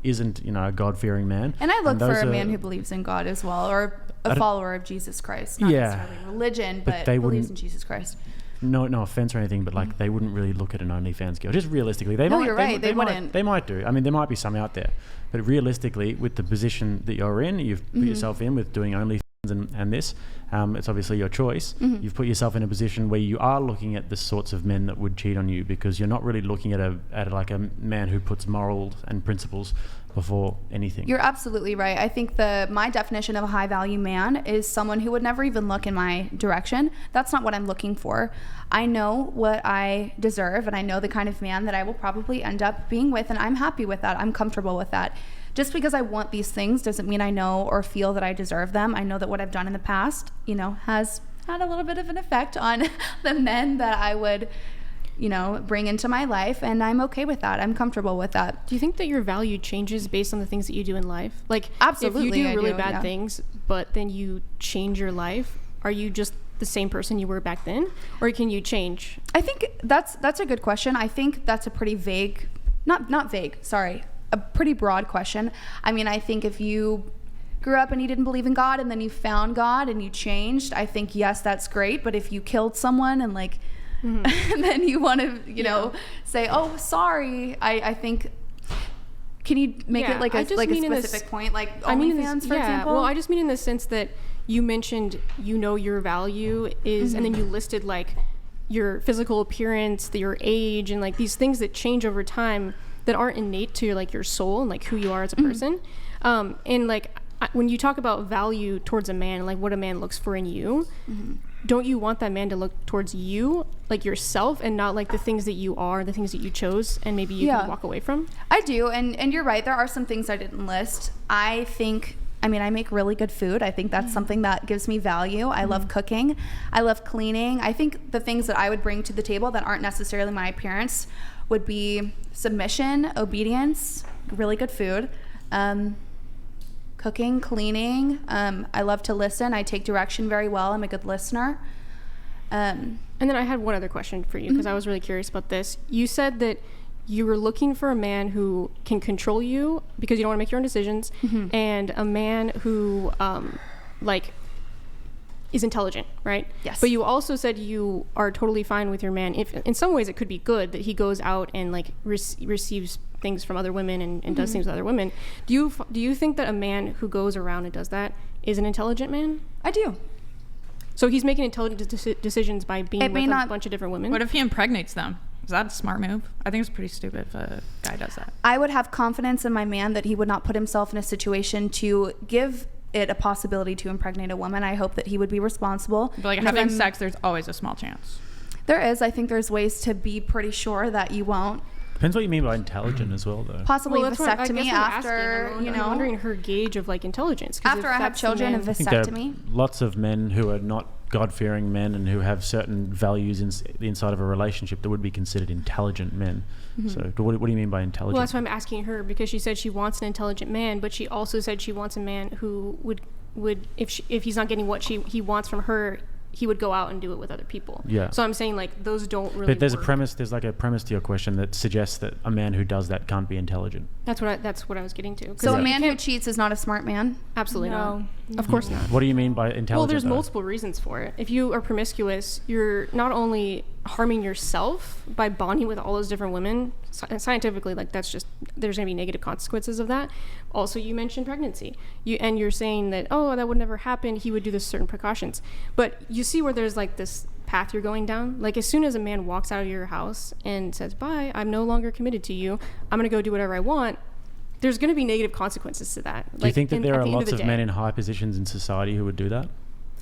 isn't, a God-fearing man. And I look for a man who believes in God as well, or a follower of Jesus Christ. Not necessarily religion, but they believes in Jesus Christ. No offense or anything, but like they wouldn't really look at an OnlyFans girl. Just realistically, they might. You're right. They wouldn't. They might do. I mean, there might be some out there, but realistically, with the position that you're in, you've put yourself in with doing OnlyFans and this. It's obviously your choice. You've put yourself in a position where you are looking at the sorts of men that would cheat on you, because you're not really looking at a man who puts morals and principles before anything. You're absolutely right. I think my definition of a high value man is someone who would never even look in my direction. That's not what I'm looking for. I know what I deserve, and I know the kind of man that I will probably end up being with, and I'm happy with that. I'm comfortable with that. Just because I want these things doesn't mean I know or feel that I deserve them. I know that what I've done in the past, has had a little bit of an effect on the men that I would, bring into my life, and I'm okay with that. I'm comfortable with that. Do you think that your value changes based on the things that you do in life? Like, absolutely, if you do really bad things, but then you change your life, are you just the same person you were back then, or can you change? I think that's a good question. I think that's a pretty vague, not vague, sorry, a pretty broad question. I mean, I think if you grew up and you didn't believe in God and then you found God and you changed, I think, yes, that's great. But if you killed someone and and then you want to, say, oh, sorry, I think, can you make it like a specific point, like OnlyFans, for example? Well, I just mean in the sense that you mentioned, your value is, and then you listed like your physical appearance, your age, and like these things that change over time that aren't innate to like your soul and like who you are as a person. And like when you talk about value towards a man, like what a man looks for in you, don't you want that man to look towards you, like yourself, and not like the things that you are, the things that you chose, and maybe you can walk away from? I do, and you're right. There are some things I didn't list. I make really good food. I think that's something that gives me value. I love cooking. I love cleaning. I think the things that I would bring to the table that aren't necessarily my appearance would be submission, obedience, really good food, cooking, cleaning. I love to listen. I take direction very well. I'm a good listener. And then I had one other question for you, because I was really curious about this. You said that you were looking for a man who can control you because you don't want to make your own decisions, and a man who is intelligent, right? Yes. But you also said you are totally fine with your man. If in some ways it could be good that he goes out and like receives things from other women and does things with other women. Do you think that a man who goes around and does that is an intelligent man? I do. So he's making intelligent decisions by being with a bunch of different women? What if he impregnates them? Is that a smart move? I think it's pretty stupid if a guy does that. I would have confidence in my man that he would not put himself in a situation to give it a possibility to impregnate a woman. I hope that he would be responsible. But like having sex, there's always a small chance. There is. I think there's ways to be pretty sure that you won't. Depends what you mean by intelligent as well, though. Possibly vasectomy after, I'm wondering her gauge of like intelligence. After I have children, a vasectomy. I think there are lots of men who are not God-fearing men and who have certain values inside of a relationship that would be considered intelligent men. So what do you mean by intelligent? Well, that's why I'm asking her, because she said she wants an intelligent man, but she also said she wants a man who would if he's not getting what he wants from her, he would go out and do it with other people. Yeah. So I'm saying like those don't really. But there's work. There's like a premise to your question that suggests that a man who does that can't be intelligent. That's what I was getting to. So a man who cheats is not a smart man? Absolutely not. Of course not. What do you mean by intelligent? Well, there's multiple reasons for it. If you are promiscuous, you're not only harming yourself by bonding with all those different women. Scientifically, like that's just, there's going to be negative consequences of that. Also, you mentioned pregnancy. You're saying that, oh, that would never happen. He would do this certain precautions. But you see where there's like this path you're going down. Like as soon as a man walks out of your house and says, bye, I'm no longer committed to you, I'm going to go do whatever I want, there's going to be negative consequences to that. Do you think that there are lots of men in high positions in society who would do that?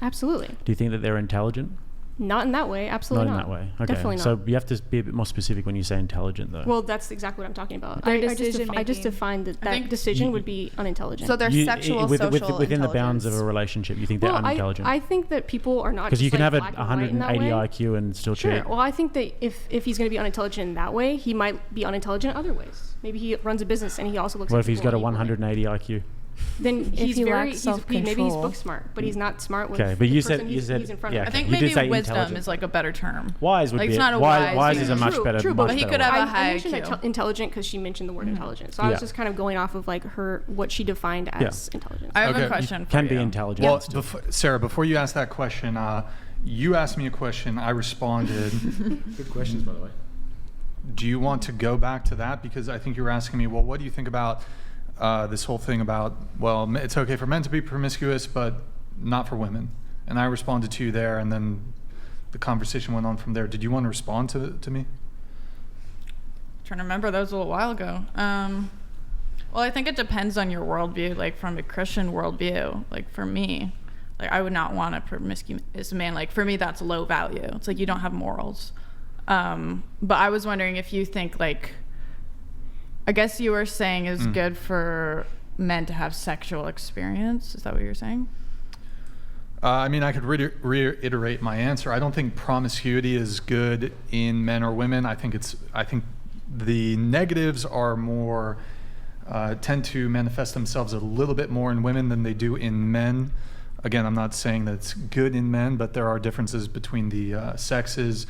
Absolutely. Do you think that they're intelligent? Not in that way, absolutely not. Not in that way. Okay. Definitely not. So you have to be a bit more specific when you say intelligent, though. Well, that's exactly what I'm talking about. I just defined that decision would be unintelligent. So there's social within the bounds of a relationship, you think they're unintelligent? I think that people are not. Because you can have a 180 IQ and still cheat. Sure. Well, I think that if he's going to be unintelligent in that way, he might be unintelligent in other ways. Maybe he runs a business and he also looks. What if he's got a 180 IQ? then If he lacks maybe he's self-control. book smart, but he's not smart with Okay, but the you person said he's in front yeah, of. I think You did maybe say wisdom intelligent. is like a better term. Wise would Like, be it's not a wise. wise, Wise yeah. is a much True, better. true, much but he better could word. have a I high mentioned IQ. intelligent because she mentioned the word intelligent. So I was Yeah. just kind of going off of like what she defined as intelligence. I have Okay. a question for Can you. be intelligent. Well, Sarah, before you ask that question, you asked me a question. I responded. Good questions, by the way. Do you want to go back to that? Because I think you were asking me, well, what do you think about this whole thing about, well, it's okay for men to be promiscuous, but not for women? And I responded to you there, and then the conversation went on from there. Did you want to respond to me? Trying to remember, that was a little while ago. Well, I think it depends on your worldview. Like from a Christian worldview, like for me, like I would not want a promiscuous man. Like for me, that's low value. It's like you don't have morals. But I was wondering if you think like, I guess you were saying it's good for men to have sexual experience. Is that what you're saying? I mean, I could reiterate my answer. I don't think promiscuity is good in men or women. I think the negatives are more tend to manifest themselves a little bit more in women than they do in men. Again, I'm not saying that it's good in men, but there are differences between the sexes.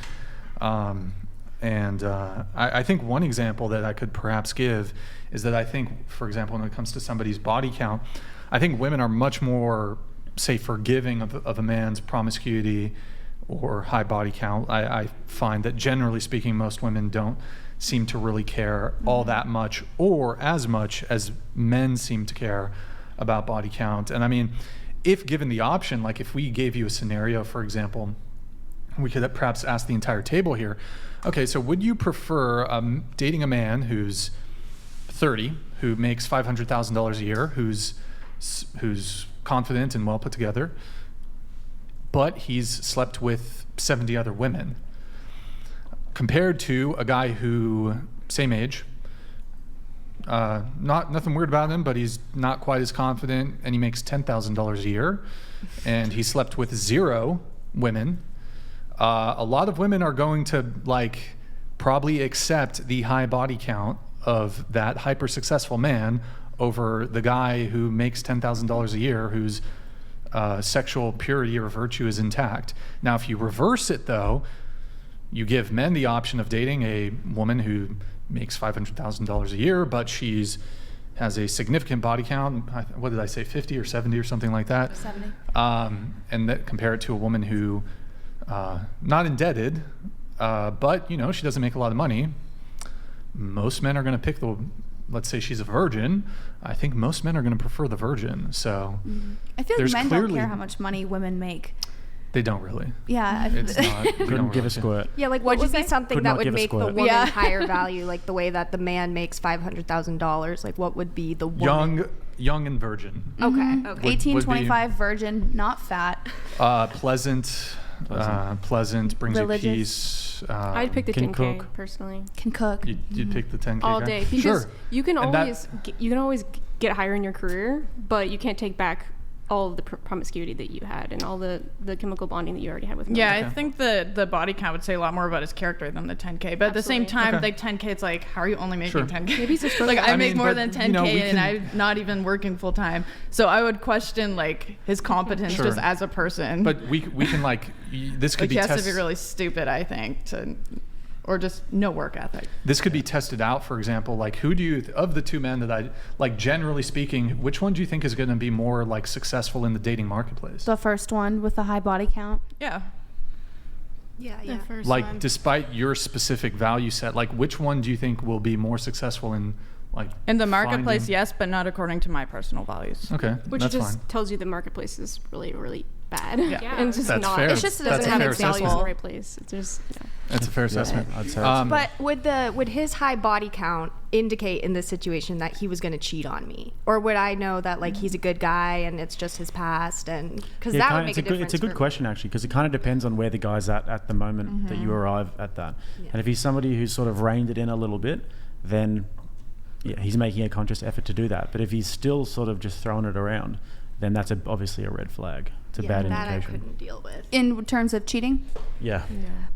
I think one example that I could perhaps give is that I think, for example, when it comes to somebody's body count, I think women are much more, say, forgiving of a man's promiscuity or high body count. I find that generally speaking, most women don't seem to really care all that much or as much as men seem to care about body count. And I mean, if given the option, like if we gave you a scenario, for example, we could perhaps ask the entire table here, okay, so would you prefer dating a man who's 30, who makes $500,000 a year, who's confident and well put together, but he's slept with 70 other women, compared to a guy who, same age, nothing weird about him, but he's not quite as confident, and he makes $10,000 a year, and he slept with 0 women. A lot of women are going to like probably accept the high body count of that hyper successful man over the guy who makes $10,000 a year, whose sexual purity or virtue is intact. Now, if you reverse it though, you give men the option of dating a woman who makes $500,000 a year, but has a significant body count. What did I say, 50 or 70 or something like that? 70. And that compare it to a woman who, not indebted, but she doesn't make a lot of money. Most men are going to pick let's say she's a virgin. I think most men are going to prefer the virgin. So I feel like there's men clearly, don't care how much money women make. They don't really. Yeah. It's not. we Couldn't don't give a really squirt. Yeah, like What'd what you would be say? something Could that not would give a make the squirt. woman Yeah. higher value, like the way that the man makes $500,000? Like what would be the woman? Young and virgin. Okay. Okay. 18, would be- 25, virgin, not fat. Pleasant, brings Religious. you peace. I'd pick the can 10K cook. personally. Can cook. You'd pick the 10K All guy? day because Sure. you can And that- always get higher in your career, but you can't take back all of the promiscuity that you had and all the chemical bonding that you already had with men. Yeah, Okay. I think the body count would say a lot more about his character than the 10K. But at the same Absolutely. time, Okay. like 10K, it's like, how are you only making Sure. 10K? Maybe he's a struggle. Like I make mean, more but, than 10K you know, we and can- I'm not even working full time. So I would question like his competence Sure. just as a person. But we can this could like be he has to tested. be really stupid, I think, or just no work ethic. This could be tested out, for example, like who do you, of the two men that I, like generally speaking, which one do you think is going to be more like successful in the dating marketplace? The first one with the high body count. Yeah. Yeah, The yeah. first Like one. despite your specific value set, like which one do you think will be more successful in like In the marketplace, finding- yes, but not according to my personal values. Okay, Which that's just fine. tells you the marketplace is really, really bad. Yeah. And it's just That's not. fair. It's just it That's doesn't a have fair its values in the assessment. right place. It's just That's a fair assessment. I'd say it's- But would his high body count indicate in this situation that he was going to cheat on me, or would I know that like he's a good guy and it's just his past? And because that would make a difference. It's a good for me. question actually, because it kind of depends on where the guy's at the moment that you arrive at that. Yeah. And if he's somebody who's sort of reined it in a little bit, then yeah, he's making a conscious effort to do that. But if he's still sort of just throwing it around, then that's obviously a red flag. It's a bad that I indication. couldn't deal with. In terms of cheating? Yeah.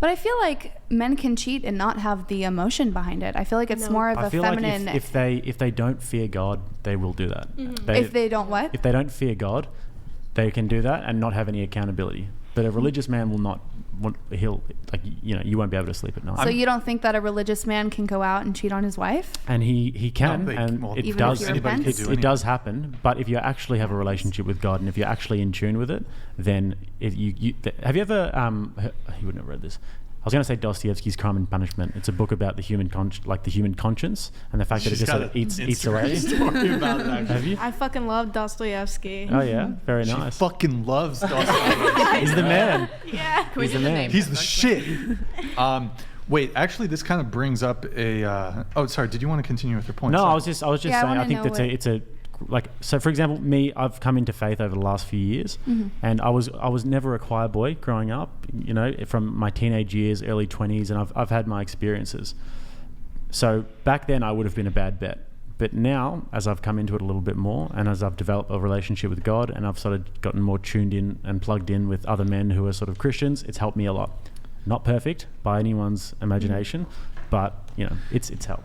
But I feel like men can cheat and not have the emotion behind it. I feel like it's more of I a feel feminine. like if they don't fear God, they will do that. If they don't what? If they don't fear God, they can do that and not have any accountability. But a religious man will not. He'll you won't be able to sleep at night. So you don't think that a religious man can go out and cheat on his wife? And he can, it Even does. if you're Anybody can offense? do It anything. does happen, but if you actually have a relationship with God and if you're actually in tune with it, then if you have you ever you wouldn't have read this. I was going to say Dostoevsky's Crime and Punishment. It's a book about the human conscience and the fact that it just sort of eats away. Story about it, actually. Have you? I fucking love Dostoevsky. Oh yeah, very She nice. fucking loves Dostoevsky. He's the man. Yeah. He's the man. He's the shit. Wait, actually, this kind of brings up a. Oh, sorry. Did you want to continue with your point? No, Sorry. I was just Yeah, I saying. I wanna think know that's it's a like. So, for example, I've come into faith over the last few years, and I was never a choir boy growing up. From my teenage years, early 20s, and I've had my experiences. So back then, I would have been a bad bet. But now, as I've come into it a little bit more, and as I've developed a relationship with God, and I've sort of gotten more tuned in and plugged in with other men who are sort of Christians, it's helped me a lot. Not perfect by anyone's imagination, but it's helped.